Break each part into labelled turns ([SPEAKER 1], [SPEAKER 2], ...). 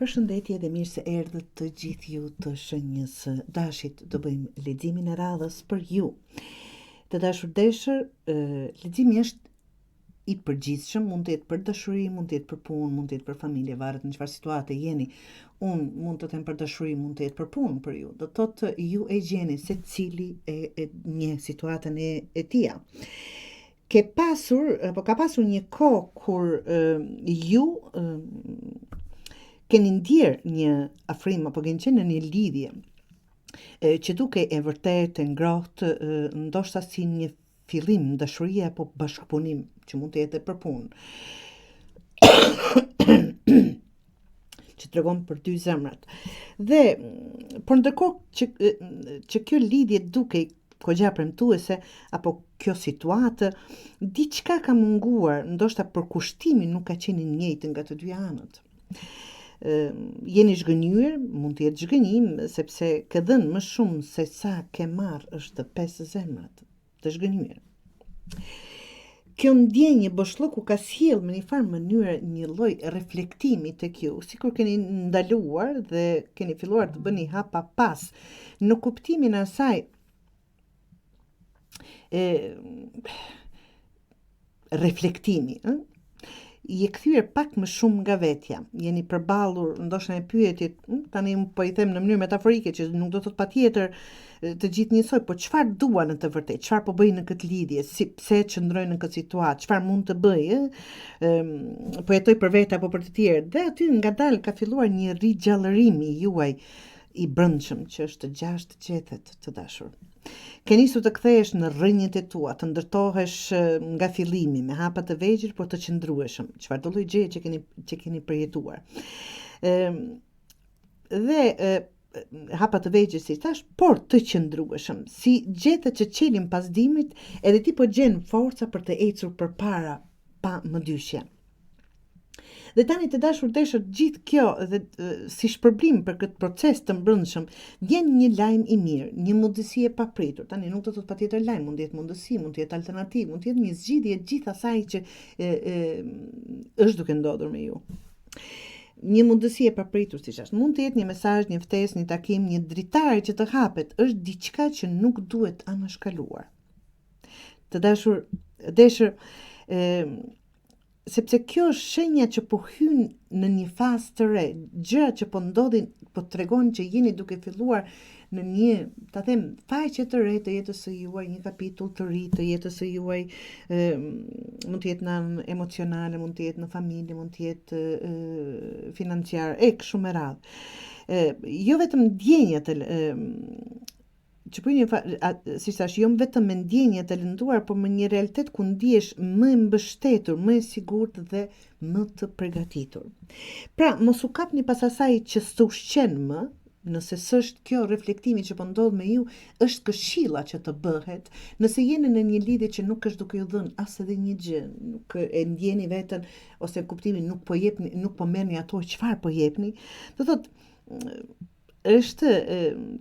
[SPEAKER 1] Përshëndetje dhe mirë se erdhët të gjithë ju të Shenjës së Dashit. Do bëjmë leximin e radhës për ju. Të dashur deshër, leximi është i përgjithshëm, mund të jetë për dashuri, mund të jetë për punë, mund të jetë për familje, varet në çfarë situate jeni. Unë mund të them për dashuri, mund të jetë për punë për ju. Do të thotë ju e gjeni secili e një situatën e tia. Ka pasur një kohë kur ju keni ndjerë një afrim apo keni qenë në një lidhje që duke e vërtet e ngrohtë, ndoshta si një fillim dashurie apo bashkëpunim që mund të jetë për punë. Që tregon për dy zemrat. Dhe por ndërkohë që kjo lidhje duke kogja premtuese apo kjo situatë, diçka ka munguar, ndoshta përkushtimi nuk ka qenë i njëjtë nga të dy anët. Jeni zhgënjur, mund të jetë zhgënjim, sepse ke dhënë më shumë se sa ke marrë është 5 zemrat të zhgënjur. Kjo ndjenjë boshllëku ka sjellë në një farë mënyrë një lloj reflektimi tek ju, sikur keni ndaluar dhe keni filluar të bëni hapa pas në kuptimin e asaj reflektimi, I e kthyer pak më shumë nga vetja. Jeni përballur ndoshta me pyetjet, tani po I them në mënyrë metaforike që nuk do të thotë patjetër të gjithë njësoj, po çfarë dua në të vërtetë, çfarë po bëj në këtë lidhje, pse qëndroj në këtë situatë, çfarë mund të bëj, po jetoj për vete apo për të tjerë. Dhe aty ngadalë ka filluar një rigjallërim I juaj I brendshëm që është 6 gjethet të dashur. Ke nisur të kthehesh në rrënjët e tua, të ndërtohesh nga fillimi me hapa të vegjël por të qëndrueshëm, çfarëdo lloj gjëje që keni përjetuar. Dhe hapa të vegjël si thash, por të qëndrueshëm, si gjethet që çelin pas dimrit, edhe ti po gjen forca për të ecur përpara pa mëdyshje. Dhe tani të dashur deshët gjithë kjo dhe si shpërblim për këtë proces të mbrëmshëm vjen një lajm I mirë, një mundësi e papritur. Tani nuk do të thotë patjetër lajm, mund të jetë mundësi, mund të jetë alternativë, mund të jetë një zgjidhje gjithë asaj që është duke ndodhur me ju. Një mundësi e papritur, siç është, mund të jetë një mesazh, një ftesë, një takim, një dritare që të hapet, është diçka që nuk duhet anashkaluar. Të dashur deshër, sepse kjo është shenja që po hyn në një fazë të re, gjërat që po ndodhin po tregojnë që jeni duke filluar në një, ta them, faqe të re të jetës së juaj, një kapitull të ri të jetës së juaj, mund të jetë në anën emocionale, mund të jetë në familje, mund të jetë financiare, kështu me radhë. Jo vetëm ndjenjat që po si thash, jo vetëm me ndjenja të lënduar, por me një realitet ku ndihesh më e mbështetur, më e sigurt dhe më të përgatitur. Pra, mos u kapni pas asaj që s'u ushqen më, nëse s'është kjo reflektimi që po ndodh me ju, është këshilla që të bëhet, nëse jeni në një lidhje që nuk është duke ju dhënë as edhe një gjë, nuk e ndjeni veten ose kuptimin nuk po merrni ato çfarë po jepni, do thotë është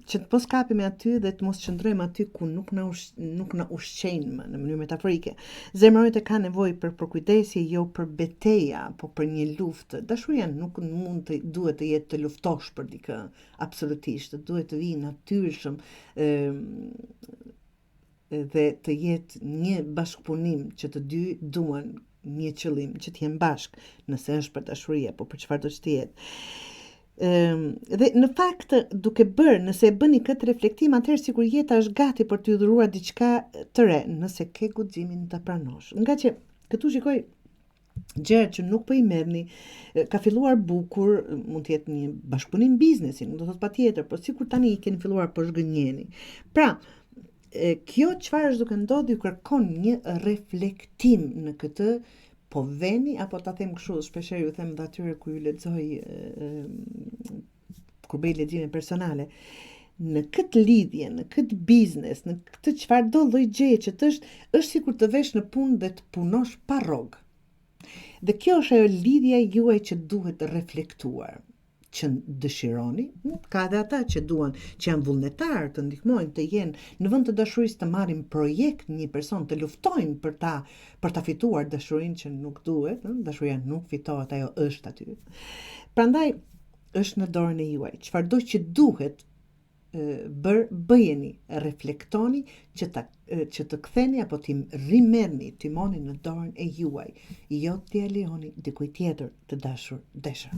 [SPEAKER 1] që të mos kapemi aty dhe të mos qëndrojmë aty ku nuk na ushqejnë më, në mënyrë metaforike. Zemra ka nevojë për përkujdesje, jo për betejë apo për një luftë. Dashuria nuk duhet të jetë të luftosh për dikë, absolutisht, duhet të vijë natyrshëm dhe të jetë një bashkëpunim që të dy duan një qëllim, që të jenë bashkë, nëse është për dashuri apo për çfarëdo që të jetë. Dhe në fakt duke bërë, nëse e bëni këtë reflektim, atëherë sikur jeta është gati për t'ju dhuruar diçka të re, nëse ke guximin ta pranosh. Nga që këtu shikoj gjëra që nuk po I merrni, ka filluar bukur, mund të jetë një bashkëpunim biznesi, nuk do thotë patjetër, por sikur tani keni filluar po zhgënjeni. Pra, kjo çfarë është duke ndodhur ju kërkon një reflektim në këtë. Po veni, apo ta them kështu, shpeshherë ju them dhe atyre kur ju lexoj, kur bëj lexime personale, në këtë lidhje, në këtë biznes, në këtë çfarëdo lloj gjëje që është sikur të vesh në punë dhe të punosh pa rrogë. Dhe kjo është ajo lidhja juaj që duhet reflektuar. Që dëshironi, ka dhe ata që duan, që janë vullnetar të ndihmojnë, të jenë në vend të dashurisë të marrin projekt një person, të luftojnë për ta fituar dashurinë që nuk duhet, dashuria nuk fitohet, ajo është aty. Prandaj është në dorën e juaj. Çfarëdo që duhet bëjeni, reflektoni që të ktheni apo t'i rimerrni timonin në dorën e juaj, jo t'ia lejoni dikujt tjetër të dashur desha.